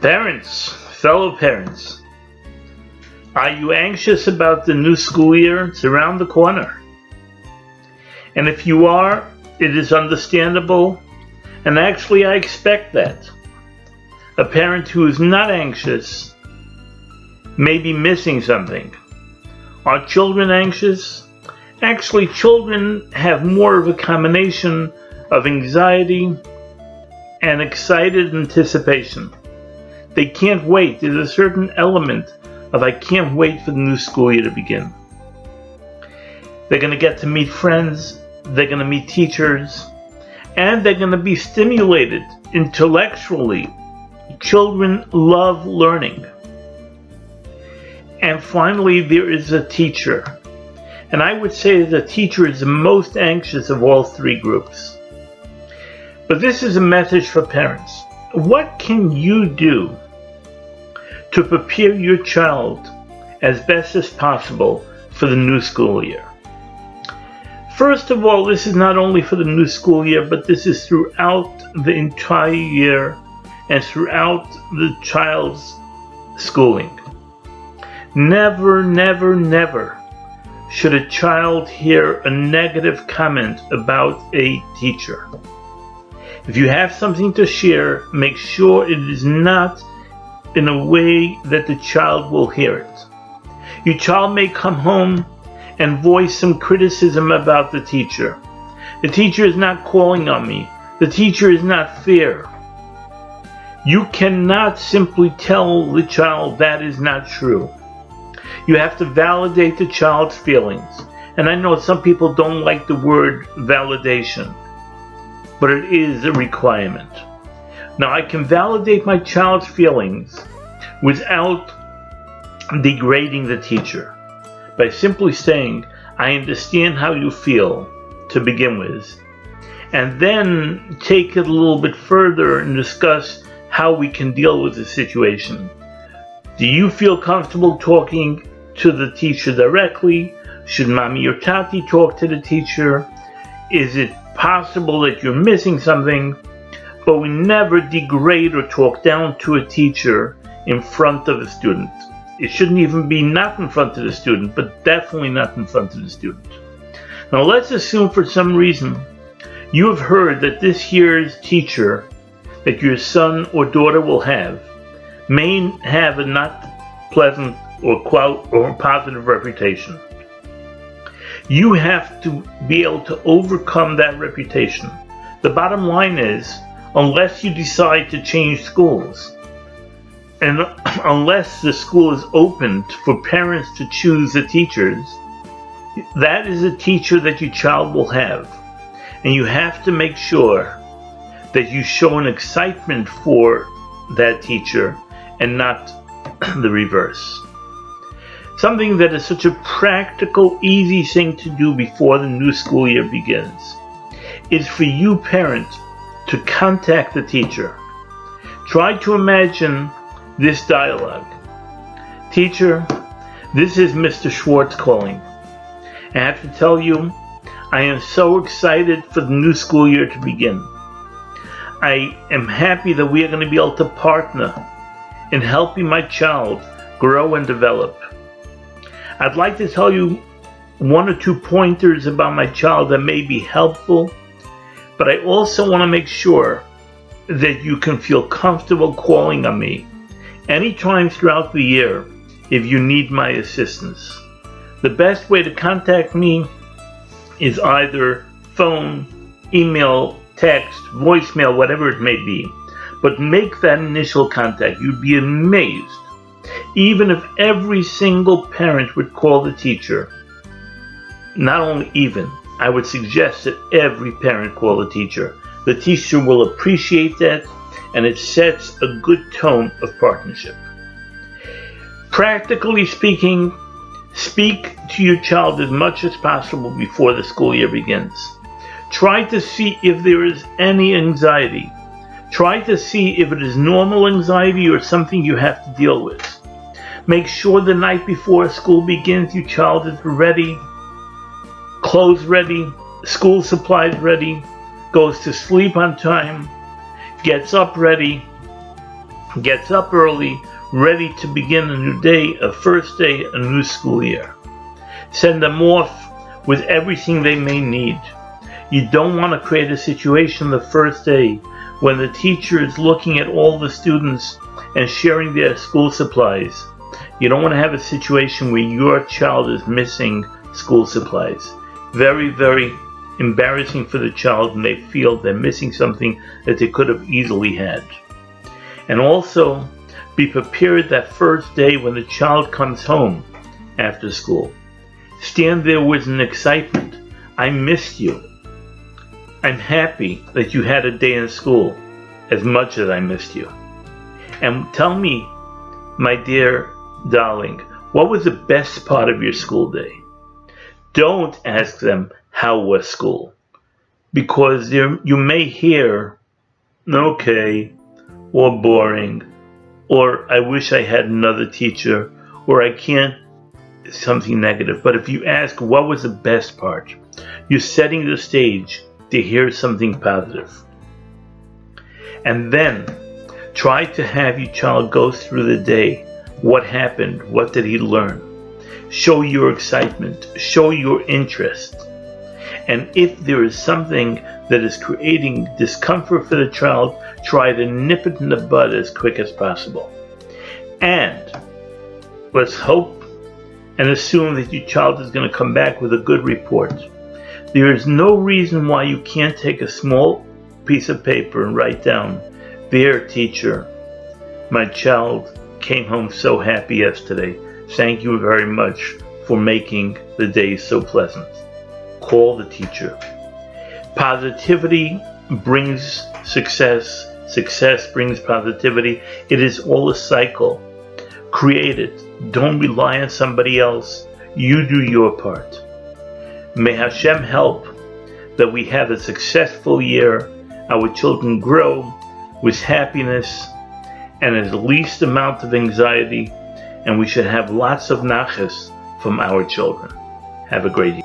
Parents, fellow parents, are you anxious about the new school year? It's around the corner. And if you are, it is understandable, and actually I expect that. A parent who is not anxious may be missing something. Are children anxious? Actually, children have more of a combination of anxiety and excited anticipation. They can't wait. There's a certain element of I can't wait for the new school year to begin. They're going to get to meet friends, they're going to meet teachers, and they're going to be stimulated intellectually. Children love learning. And finally, there is a teacher. And I would say the teacher is the most anxious of all three groups. But this is a message for parents. What can you do to prepare your child as best as possible for the new school year? First of all, this is not only for the new school year, but this is throughout the entire year and throughout the child's schooling. Never, never, never should a child hear a negative comment about a teacher. If you have something to share, make sure it is not in a way that the child will hear it. Your child may come home and voice some criticism about the teacher. The teacher is not calling on me. The teacher is not fair. You cannot simply tell the child that is not true. You have to validate the child's feelings. And I know some people don't like the word validation, but it is a requirement. Now, I can validate my child's feelings without degrading the teacher by simply saying, I understand how you feel, to begin with, and then take it a little bit further and discuss how we can deal with the situation. Do you feel comfortable talking to the teacher directly? Should mommy or tati talk to the teacher? Is it possible that you're missing something? But we never degrade or talk down to a teacher in front of a student. It shouldn't even be not in front of the student, but definitely not in front of the student. Now let's assume for some reason you have heard that this year's teacher that your son or daughter will have may have a not pleasant or positive reputation. You have to be able to overcome that reputation. The bottom line is, unless you decide to change schools, and unless the school is open for parents to choose the teachers, that is a teacher that your child will have. And you have to make sure that you show an excitement for that teacher and not the reverse. Something that is such a practical, easy thing to do before the new school year begins is for you, parent, to contact the teacher. Try to imagine this dialogue. Teacher, this is Mr. Schwartz calling. I have to tell you, I am so excited for the new school year to begin. I am happy that we are going to be able to partner in helping my child grow and develop. I'd like to tell you one or two pointers about my child that may be helpful, but I also want to make sure that you can feel comfortable calling on me anytime throughout the year if you need my assistance. The best way to contact me is either phone, email, text, voicemail, whatever it may be. But make that initial contact. You'd be amazed. Even if every single parent would call the teacher, not only even, I would suggest that every parent call the teacher. The teacher will appreciate that, and it sets a good tone of partnership. Practically speaking, speak to your child as much as possible before the school year begins. Try to see if there is any anxiety. Try to see if it is normal anxiety or something you have to deal with. Make sure the night before school begins, your child is ready, clothes ready, school supplies ready, goes to sleep on time, gets up ready, gets up early, ready to begin a new day, a first day, a new school year. Send them off with everything they may need. You don't want to create a situation the first day when the teacher is looking at all the students and sharing their school supplies. You don't want to have a situation where your child is missing school supplies. Very, very embarrassing for the child when they feel they're missing something that they could have easily had. And also, be prepared that first day when the child comes home after school. Stand there with an excitement. I missed you. I'm happy that you had a day in school as much as I missed you. And tell me, my dear darling, what was the best part of your school day? Don't ask them, how was school? Because you may hear, okay, or boring, or I wish I had another teacher, or I can't, something negative. But if you ask, what was the best part? You're setting the stage to hear something positive. And then try to have your child go through the day. What happened? What did he learn? Show your excitement. Show your interest. And if there is something that is creating discomfort for the child, try to nip it in the bud as quick as possible. And let's hope and assume that your child is going to come back with a good report. There is no reason why you can't take a small piece of paper and write down, "Dear teacher, my child came home so happy yesterday. Thank you very much for making the day so pleasant." Call the teacher. Positivity brings success. Success brings positivity. It is all a cycle. Create it. Don't rely on somebody else. You do your part. May Hashem help that we have a successful year. Our children grow with happiness and at least amount of anxiety, and we should have lots of nachas from our children. Have a great year.